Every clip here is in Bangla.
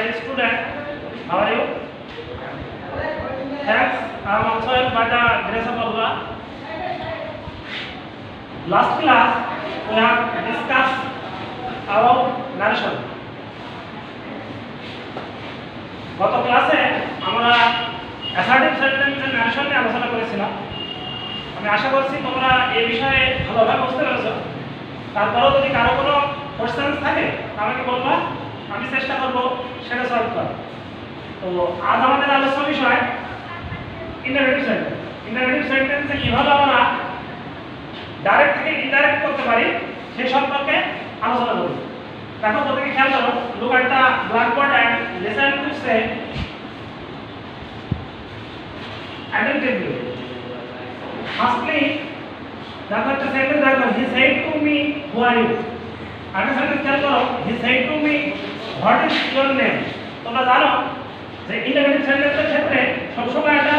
Hi student, how are you? Thanks. I am also helped by the grace of Allah. Last class we have discussed about narration. গত ক্লাসে আমরা অ্যাসার্টিভ সেন্টেন্সের ন্যারেশন নিয়ে আলোচনা করেছিলাম। আমি আশা করছি তোমরা এই বিষয়ে ভালোভাবে বুঝতে পেরেছো। তারপরেও যদি কারো কোনো কোশ্চেন থাকে আমাকে বলবা, আমি চেষ্টা করব সেটা সলভ করার। তো আজ আমাদের আলোচনার বিষয় ইন্টারোগেটিভ সেন্টেন্স। ইন্টারোগেটিভ সেন্টেন্সে কিভাবে আমরা ডাইরেক্ট থেকে ইনডাইরেক্ট করতে পারি সেই সম্পর্কে আলোচনা করব। দেখো প্রত্যেকে খেয়াল করো, look at the blackboard and listen to say attentively. Firstly, দেখো একটা সেন্টেন্স দেখো, he said to me who are you. আরেকটা সেন্টেন্স খেয়াল করো, he said to me what is your name. তোমরা জানো যে ইন্টারোগেটিভ সেন্টেন্সের ক্ষেত্রে সবসময় একটা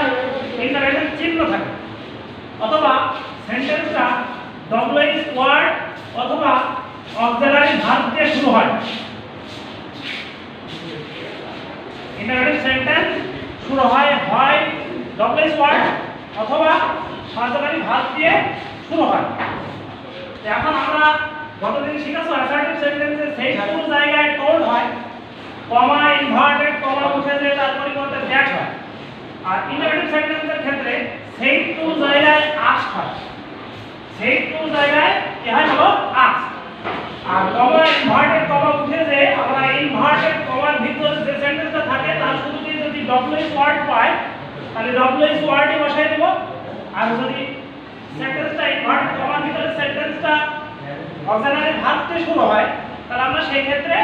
ইন্টারোগেটিভ চিহ্ন থাকে, অথবা সেন্টেন্সটা ডবলইস ওয়ার্ড অথবা অক্সিলারি ভার্ব দিয়ে শুরু হয়। ইন্টারোগেটিভ সেন্টেন্স শুরু হয় ডবলইস ওয়ার্ড অথবা সহায়তাকারী ভার্ব দিয়ে শুরু হয়। এখন আমরা গতদিন শিখেছি অ্যাসার্টিভ সেন্টেন্সে সেই টু জায়গায় টোল্ড হয়, কমা ইনভার্টেড কমা উঠে যে তার পরিবর্তে দ্যাট হয়। আর ইন্টারোগেটিভ সেন্টেন্সের ক্ষেত্রে সেই টু জায়গায় আস্ক হয়। সেই টু জায়গায় কি হয় হলো আস্ক। আর কমা ইনভার্টেড কমা উঠে যে আমরা ইনভার্টেড কমার ভিতরে যে সেন্টেন্সটা থাকে তার শুরুতে যদি ডবলইস ওয়ার্ড পাই তাহলে ডবলইস ওয়ার্ডই বসাই দেব। আর যদি সেন্টেন্সটা ইনভার্টেড কমার ভিতরে সেন্টেন্সটা অক্সিলারি ভার্ব দিয়ে শুরু হয় তাহলে আমরা সেই ক্ষেত্রে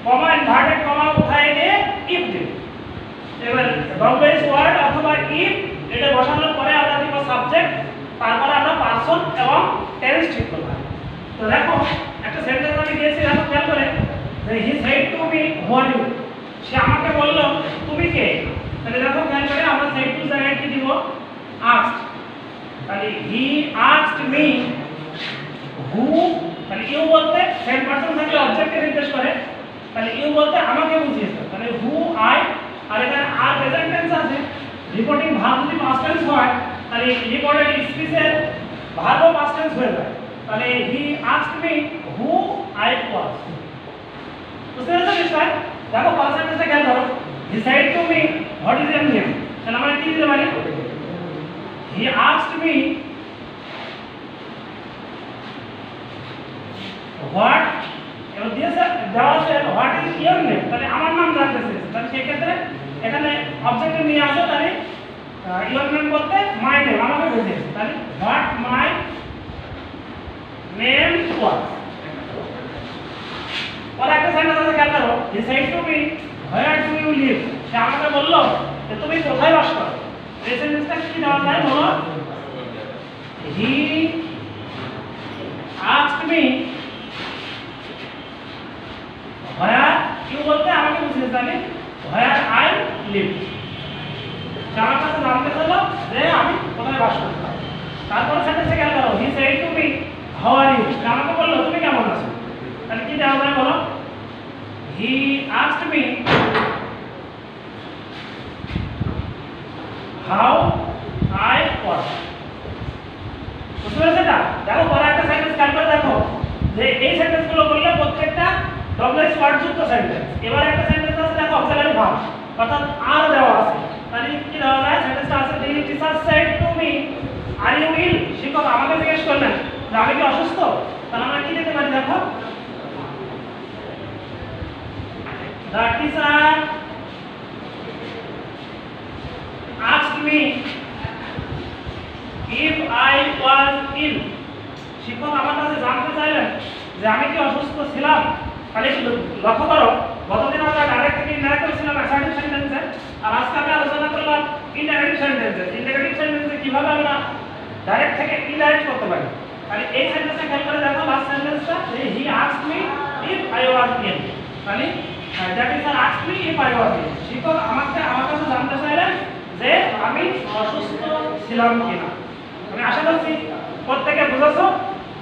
কমা ইনভার্টেড কমা উঠায় দিয়ে ইফ দেব। এবার ডবলইস ওয়ার্ড অথবা ইফ এটা বসানোর পরে আমরা দিব সাবজেক্ট, তারপরে আমরা পারসন এবং টেন্স ঠিক করব। তো দেখো একটা সেন্টেন্স আমি দিয়েছি, দেখো খেয়াল করে যে he said to me who are you. সে আমাকে বলল তুমি কে। তাহলে দেখো খেয়াল করে আমরা সেড টু জায়গায় কি দিব আস্কড। তাহলে হি আস্কড মি হু, তাহলে ইউ বলতে সেম পারসন থাকলে অবজেক্টকে নির্দেশ করে, তাহলে ইউ বলতে আমাকে বুঝিয়েছে। তাহলে হু আই, আর এখানে আর প্রেজেন্ট টেন্স আছে, রিপোর্টিং ভার্ব যদি পাস্ট টেন্স হয় তাহলে রিপোর্টেড স্পিচের ভার্বও পাস্ট টেন্স হয়ে যায়। তাহলে হি asked me who I was. বুঝতে পেরেছো বিষয়? দেখো পাস্ট টেন্সে খেয়াল করো, he said to me what is your name. তাহলে আমরা কি দিতে পারি, হি আস্কড মি হোয়াট, এবার দিয়েছে দেওয়া আছে হোয়াট ইজ ইওর নেম, তাহলে আমার নাম জানতে চেয়েছে। তাহলে সেই ক্ষেত্রে এখানে অবজেক্টিভ নিয়ে আসো, তাহলে ইওর নেম বলতে মাই নেম আমাকে বুঝিয়েছে। তাহলে হোয়াট মাই নেম ওয়াজ। পরে একটা সেন্টেন্স আছে খেয়াল করো, he said to me where do you live. সে আমাকে বললো যে তুমি কোথায় বাস করো। এই সেন্টেন্সটা কি দেওয়া যায় বলো, he asked me where, you বলতে আমাকে বুঝিয়েছে, তাহলে হোয়ার আই লিভ। সে আমার কাছে জানতে চাইলো যে আমি কোথায় বাস করি। তারপরে সেন্টেন্সে খেয়াল করো, he said to me how are you. সে আমাকে বললো তুমি কেমন আছো। তাহলে কি দেওয়া যায় বলো, he asked me how I was. বুঝতে পেরেছো এটা? দেখো পরে একটা সেন্টেন্স খেয়াল করে দেখো যে এই সেন্টেন্সগুলো বললে প্রত্যেকটা ডবলইস ওয়ার্ড যুক্ত সেন্টেন্স। এবার একটা সেন্টেন্স আছে দেখো অক্সিলারি ভার্ব অর্থাৎ আর দেওয়া আছে। তাহলে কি দেওয়া যায়, সেন্টেন্সটা আছে the teacher said to me are you ill. শিক্ষক আমাকে জিজ্ঞেস করলেন যে আমি কি অসুস্থ। তাহলে আমরা কি দিতে পারি, দেখো the teacher asked me if I was ill. শিক্ষক আমার কাছে জানতে চাইলেন যে আমি কি অসুস্থ ছিলাম। তাহলে লক্ষ্য করো গতদিন আমরা ডাইরেক্ট থেকে ইনডাইরেক্ট করেছিলাম অ্যাসার্টিভ সেন্টেন্সে, আর আজকে আমি আলোচনা করলাম ইন্টারোগেটিভ সেন্টেন্সে। ইন্টারোগেটিভ সেন্টেন্সে কিভাবে আমরা ডাইরেক্ট থেকে ইনডাইরেক্ট করতে পারি। তাহলে এই সেন্টেন্সে খেয়াল করে দেখো লাস্ট সেন্টেন্সটা, যে he asked me if I was ill. তাহলে that is asked me if I was ill. শিক্ষক আমার কাছে জানতে চাইলেন যে আমি অসুস্থ ছিলাম কিনা। আমি আশা করছি প্রত্যেকে বুঝেছো।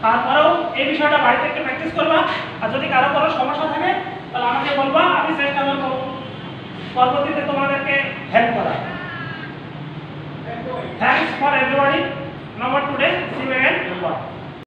তারপরেও এই বিষয়টা বাড়িতে একটু প্র্যাকটিস করবা, আর যদি কারো কোনো সমস্যা থাকে তাহলে আমাকে বলবা, আমি চেষ্টা করবো পরবর্তীতে তোমাদেরকে হেল্প করা। Thanks for everybody. Number today see you again.